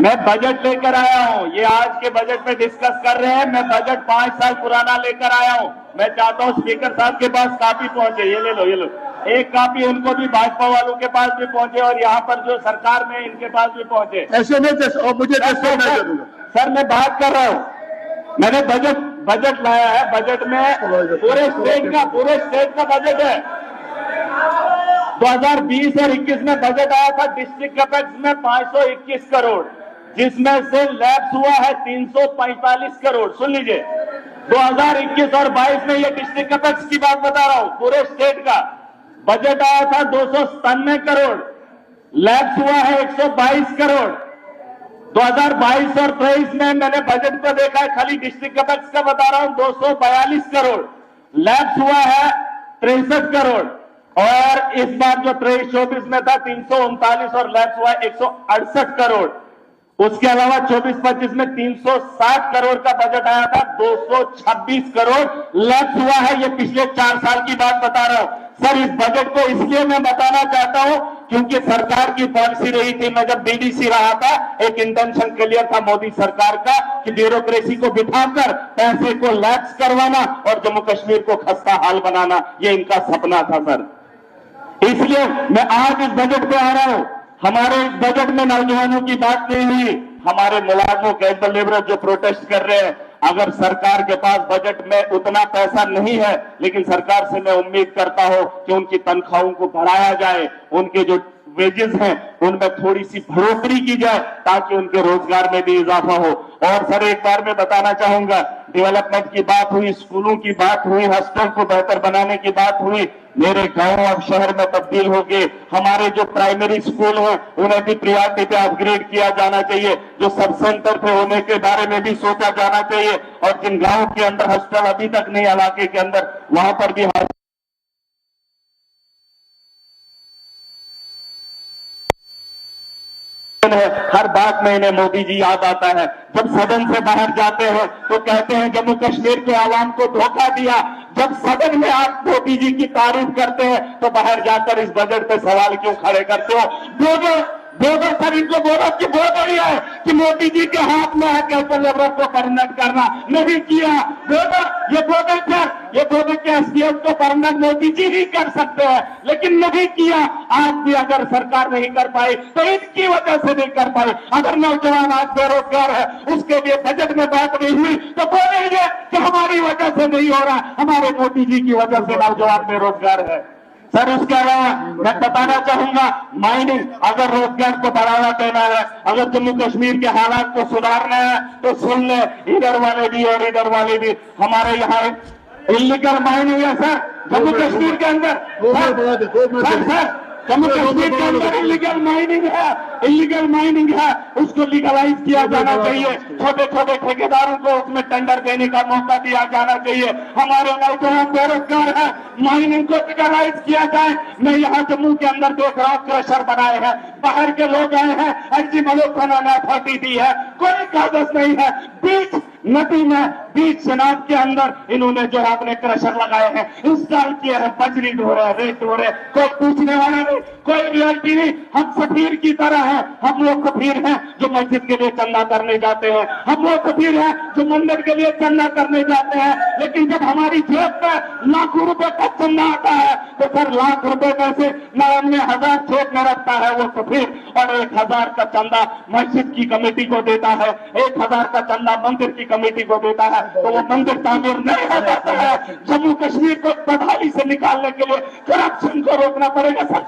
मैं बजट लेकर आया हूं। ये आज के बजट पे डिस्कस कर रहे हैं। मैं बजट 5 साल पुराना लेकर आया हूं। मैं चाहता हूं स्पीकर साहब के पास कापी पहुंचे। ये ले लो, ये लो। एक कापी उनको भी, भाजपा वालों के पास भी पहुंचे और यहाँ पर जो सरकार में इनके पास भी पहुंचे। ऐसे नहीं, और मुझे सर मैं बात कर रहा हूं। मैंने बजट लाया है। बजट में पूरे स्टेट का बजट है। 2020 और 21 में बजट आया था डिस्ट्रिक्ट कैपेक्स में 521 करोड़, जिसमें से लैप्स हुआ है 345 करोड़। सुन लीजिए, 2021 और 22 में ये डिस्ट्रिक्ट कैपेक्स की बात बता रहा हूं। पूरे स्टेट का बजट आया था 297 करोड़, लैप्स हुआ है 122 करोड़। 2022 और 23 में मैंने बजट को देखा है, खाली डिस्ट्रिक्ट कैपेक्स का बता रहा हूं, 242 करोड़, लैप्स हुआ है 63 करोड़। और इस बार जो 23-24 में था 339 और लैप्स हुआ 168 करोड़। उसके अलावा 24-25 में 360 करोड़ का बजट आया था, 226 करोड़ लैप्स हुआ है। ये पिछले 4 साल की बात बता रहा हूं। सर इस बजट को इसलिए मैं बताना चाहता हूं क्योंकि सरकार की पॉलिसी रही थी, मैं जब बीडीसी रहा था, एक इंटेंशन क्लियर था मोदी सरकार का कि ब्यूरोक्रेसी को बिठाकर पैसे को लैप्स करवाना और जम्मू कश्मीर को खस्ता हाल बनाना, ये इनका सपना था सर। इसलिए मैं आज इस बजट पे आ रहा हूं। हमारे इस बजट में नौजवानों की बात नहीं हुई, हमारे मुलाजमों, कैजुअल लेबर जो प्रोटेस्ट कर रहे हैं। अगर सरकार के पास बजट में उतना पैसा नहीं है, लेकिन सरकार से मैं उम्मीद करता हूं कि उनकी तनख्वाहों को बढ़ाया जाए, उनके जो वेजेस हैं उनमें थोड़ी सी बढ़ोतरी की जाए ताकि उनके रोजगार में भी इजाफा हो। और सर एक बार मैं बताना चाहूंगा, डेवलपमेंट की बात हुई, स्कूलों की बात हुई, हॉस्टल को बेहतर बनाने की बात हुई। मेरे गांव अब शहर में तब्दील हो गए। हमारे जो प्राइमरी स्कूल हैं उन्हें भी प्रियोरिटी पे अपग्रेड किया जाना चाहिए। जो सब सेंटर पे होने के बारे में भी सोचा जाना चाहिए। और जिन गांवों के अंदर हॉस्टल अभी तक नहीं, इलाके के अंदर, वहां पर भी हर बात में इन्हें मोदी जी याद आता है। जब सदन से बाहर जाते हैं तो कहते हैं जम्मू कश्मीर के आवाम को धोखा दिया। जब सदन में आप मोदी जी की तारीफ करते हैं तो बाहर जाकर इस बजट पे सवाल क्यों खड़े करते हो? बोलो सर, इनको बोलो कि बहुत बढ़िया है कि मोदी जी के हाथ में है कैजुअल लेबर को परमानेंट करना, नहीं किया। बोलो ये बोलो कि एसडीएम को परमानेंट मोदी जी ही कर सकते हैं, लेकिन नहीं किया। आज भी अगर सरकार नहीं कर पाई तो इनकी वजह से नहीं कर पाई। अगर नौजवान आज बेरोजगार है, उसके लिए बजट में बात नहीं हुई तो बोलेंगे कि हमारी वजह से नहीं हो रहा, हमारे मोदी जी की वजह से नौजवान बेरोजगार है। सर उसके अलावा मैं बताना चाहूंगा, माइनिंग, अगर रोजगार को बढ़ावा देना है, अगर जम्मू कश्मीर के हालात को सुधारना है तो सुन ले, इधर वाले भी और इधर वाले भी। हमारे यहाँ इलीगल माइनिंग है सर जम्मू कश्मीर के अंदर। सर जम्मू कश्मीर के अंदर इलीगल माइनिंग है, उसको लीगलाइज किया जाना चाहिए। छोटे छोटे ठेकेदारों को उसमें टेंडर देने का मौका दिया जाना चाहिए। हमारे नौजवान बेरोजगार है, माइनिंग को लीगलाइज किया जाए। मैं यहाँ जम्मू के अंदर देख रहा हूँ क्रशर बनाए हैं, बाहर के लोग आए हैं, एसडी मलिक ने अथॉरिटी दी है, कोई कागज नहीं है। बीच नदी में, बीच चनाब के अंदर इन्होंने जो है अपने क्रशर लगाए हैं, इंस्टॉल किए हैं, बजरी ढो रहे, रेत ढो रहे, कोई पूछने वाला नहीं, कोई रियलिटी नहीं। हम सफीर की तरह हैं, हम लोग सफीर हैं जो मस्जिद के लिए चंदा करने जाते हैं, हम लोग सफीर हैं जो मंदिर के लिए चंदा करने जाते हैं। लेकिन जब हमारी जेब में लाखों रुपए का चंदा आता है तो सर लाख रुपए में से 99,000 जेब में रखता है वो सफीर, और 1,000 का चंदा मस्जिद की कमेटी को देता है, 1,000 का चंदा मंदिर की कमेटी को देता है, तो वो मंदिर तामीर नहीं हो जाता है। जम्मू कश्मीर को बदहाली से निकालने के लिए करप्शन को रोकना पड़ेगा। सर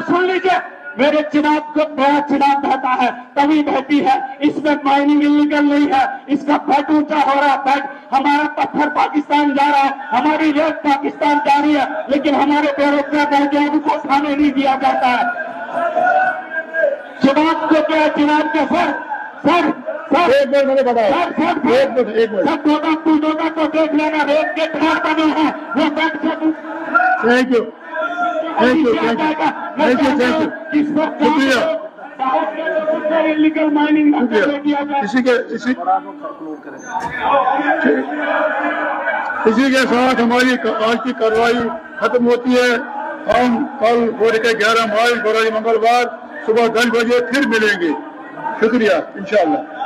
सुन लीजिए, मेरे चिनाब को नया चिनाब बहता है, तभी बहती है, इसमें माइनिंग इलीगल नहीं है। इसका फैट ऊंचा हो रहा है, फैट हमारा पत्थर पाकिस्तान जा रहा है, हमारी रेत पाकिस्तान जा रही है, लेकिन हमारे बेरोजगार नौजवानों को खाने नहीं दिया जाता है। चिनाब को क्या, चिनाब के सर एक मिनट मैंने बताया, एक मिनट बुलडोजर को देख लेना, रेत के ट्रैक बने हैं, वो बैठ से थैंक यू शुक्रिया। इलीगल माइनिंग इसी के साथ हमारी आज की कार्रवाई खत्म होती है। हम कल 11 मार्च मंगलवार सुबह 10 बजे फिर मिलेंगे। शुक्रिया इंशाअल्लाह।